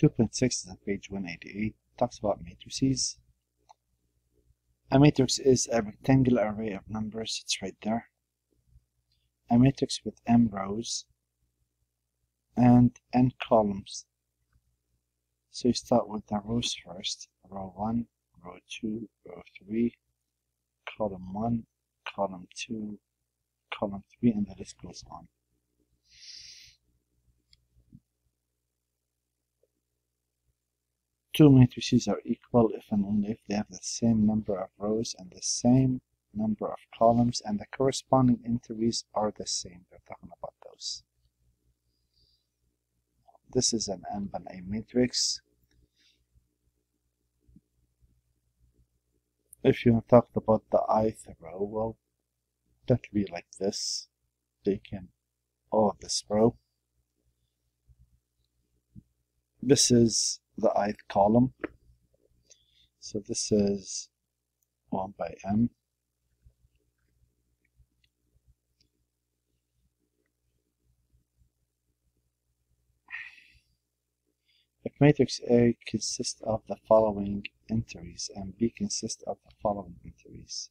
2.6 is on page 188. Talks about matrices. A matrix is a rectangular array of numbers. It's right there. A matrix with m rows and n columns. So you start with the rows first. Row 1, row 2, row 3, column 1, column 2, column 3, and the list goes on. Two matrices are equal if and only if they have the same number of rows and the same number of columns, and the corresponding entries are the same. We're talking about those. This is an M by A matrix. If you talked about the ith row, well, that will be like this. Taking all of this row. This is the ith column. So this is 1 by m. If matrix A consists of the following entries and B consists of the following entries,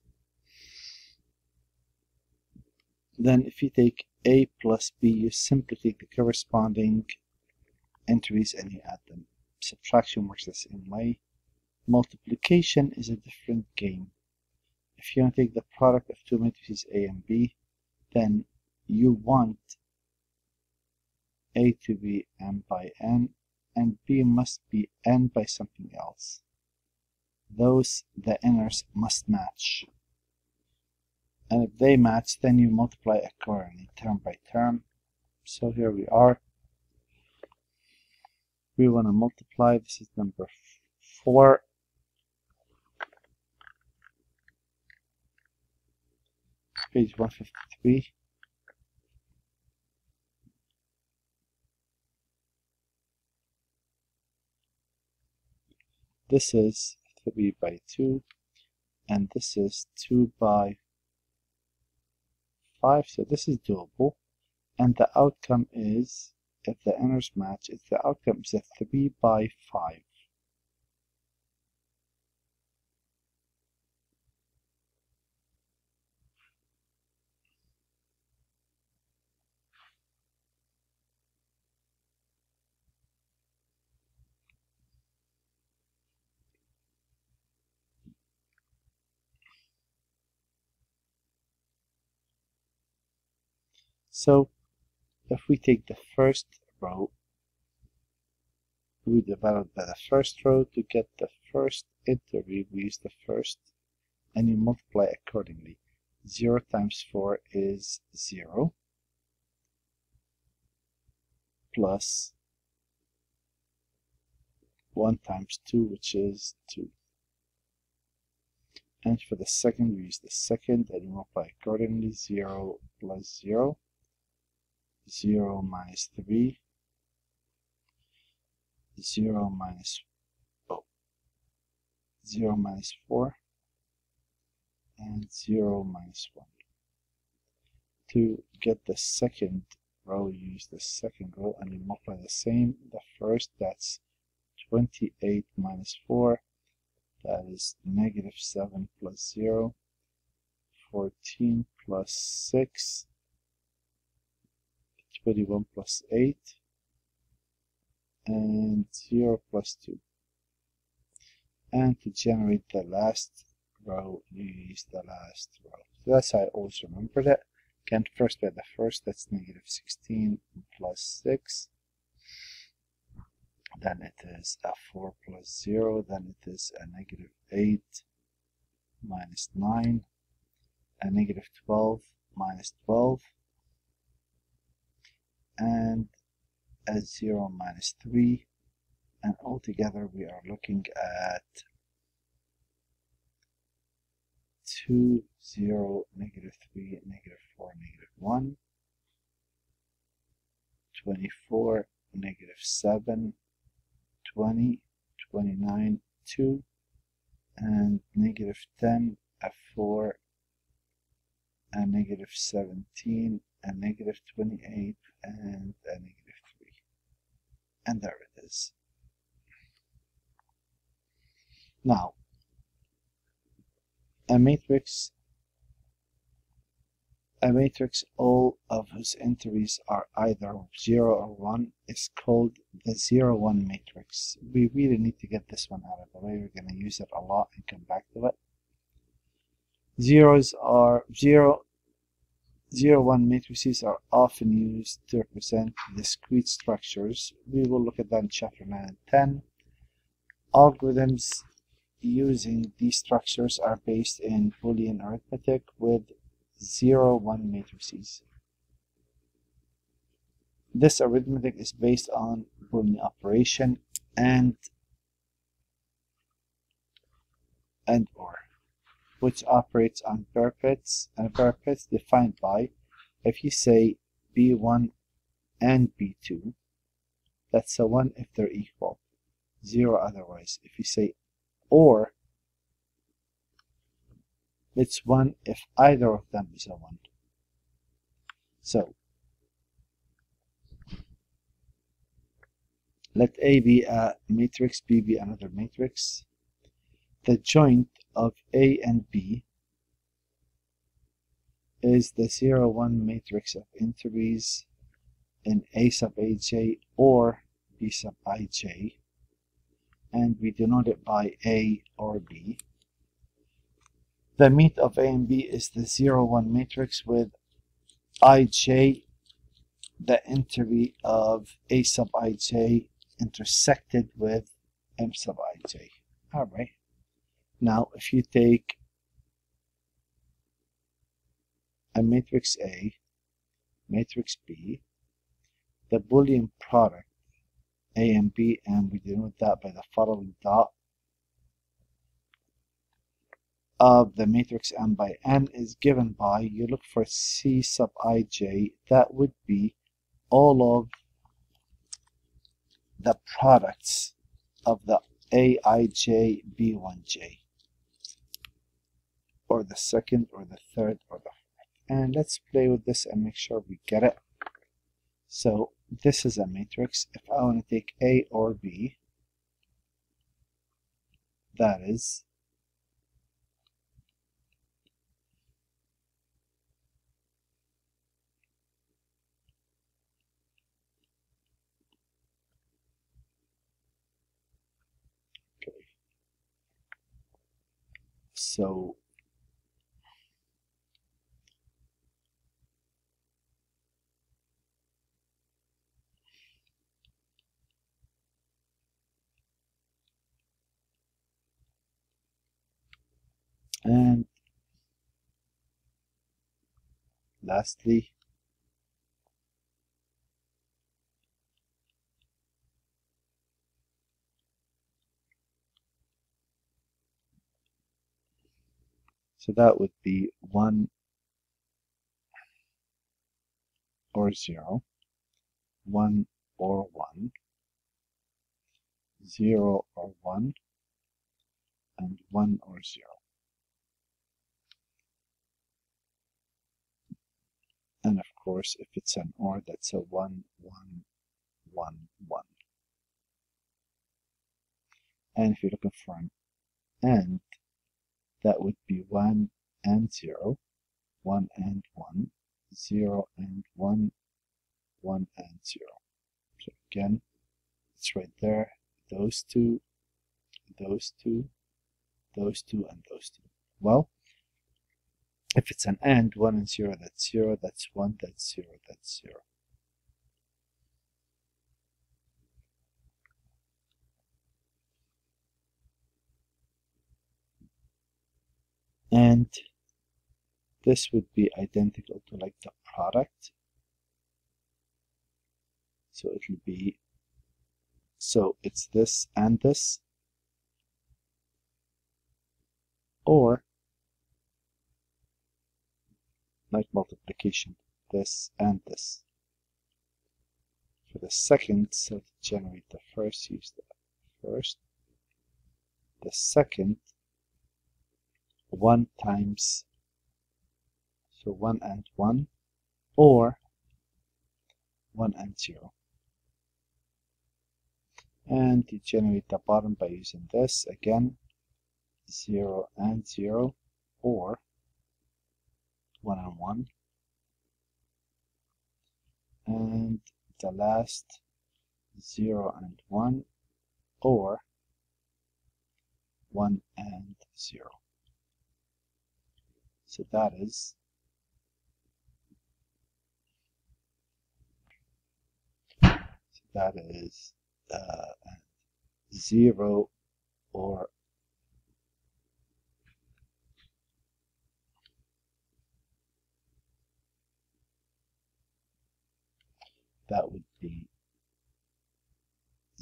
then if you take A plus B, you simply take the corresponding entries and you add them. Subtraction works the same way. Multiplication is a different game. If you want to take the product of two matrices A and B, then you want A to be m by n and B must be n by something else. Those, the inners, must match. And if they match, then you multiply accordingly, term by term. So here we are. We want to multiply. This is number 4. Page 153. This is 3 by 2, and this is 2 by 5, so this is doable. And the outcome is, if the inners match, the outcome is a 3 by 5. So if we take the first row, we divide by the first row to get the first entry. We use the first and you multiply accordingly. 0 times 4 is 0, plus 1 times 2, which is 2. And for the second, we use the second and multiply accordingly. 0 plus 0, 0 minus 3, 0 minus 0 minus 4, and 0 minus 1. To get the second row, you use the second row and you multiply the same. The first, that's 28 minus 4, that is negative 7 plus 0, 14 plus 6, 21 plus 8, and 0 plus 2. And to generate the last row, you use the last row. So that's how I always remember that. Again, first by the first, that's negative 16 plus 6. Then it is a 4 plus 0. Then it is a negative 8 minus 9. A negative 12 minus 12. And a 0 minus 3. And altogether we are looking at 2, 0, negative 3, negative 4, negative 1, 24, negative 7, 20, 29, 2, and negative 10, a 4, a negative 17, a negative 28, and a negative 3. And there it is. Now, a matrix, all of whose entries are either 0 or 1 is called the 0-1 matrix. We really need to get this one out of the way. We're going to use it a lot and come back to it. Zeros are 0-1 matrices are often used to represent discrete structures. We will look at that in chapter 9 and 10. Algorithms using these structures are based in Boolean arithmetic with 0-1 matrices. This arithmetic is based on Boolean operation and or, which operates on pairs, and a pair of pairs defined by, if you say B1 and B2, that's a 1 if they're equal, 0 otherwise. If you say or, it's 1 if either of them is a 1. So, let A be a matrix, B be another matrix. The joint of A and B is the 0-1 matrix of entries in A sub ij or B sub ij, and we denote it by A or B. The meet of A and B is the 0-1 matrix with ij, the entry of A sub ij, intersected with M sub ij. Alright. Now, if you take a matrix A, matrix B, the Boolean product A and B, and we denote that by the following dot, of the matrix M by N is given by, you look for C sub ij, that would be all of the products of the Aij B1j, or the second, or the third, or the fourth. And let's play with this and make sure we get it. So this is a matrix. If I want to take A or B, that is okay. So and lastly, so that would be 1 or 0, 1 or 1, 0 or 1, and 1 or 0. And of course, if it's an OR, that's a 1, 1, 1, 1. And if you're looking for an AND, that would be 1 and 0, 1 and 1, 0 and 1, 1 and 0. So again, it's right there. Those two, those two, those two, and those two. Well, if it's an AND, 1 and 0, that's 0, that's 1, that's 0, that's 0. And this would be identical to like the product. So it will be, so it's this and this, or like multiplication, this and this. For the second, so to generate the first, use the first. The second, 1 times, so 1 and 1, or 1 and 0. And you generate the bottom by using this again. 0 and 0, or 1 and 1, and the last 0 and 1, or 1 and 0. So that is uh, 0 or that would be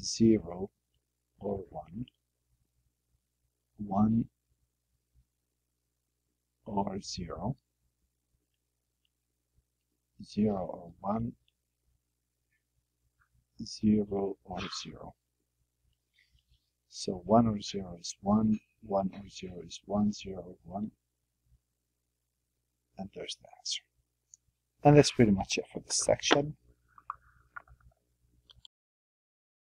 0 or 1, 1 or 0, 0 or 1, 0 or 0. So 1 or 0 is 1, 1 or 0 is 1, 0 or 1, and there's the answer. And that's pretty much it for this section.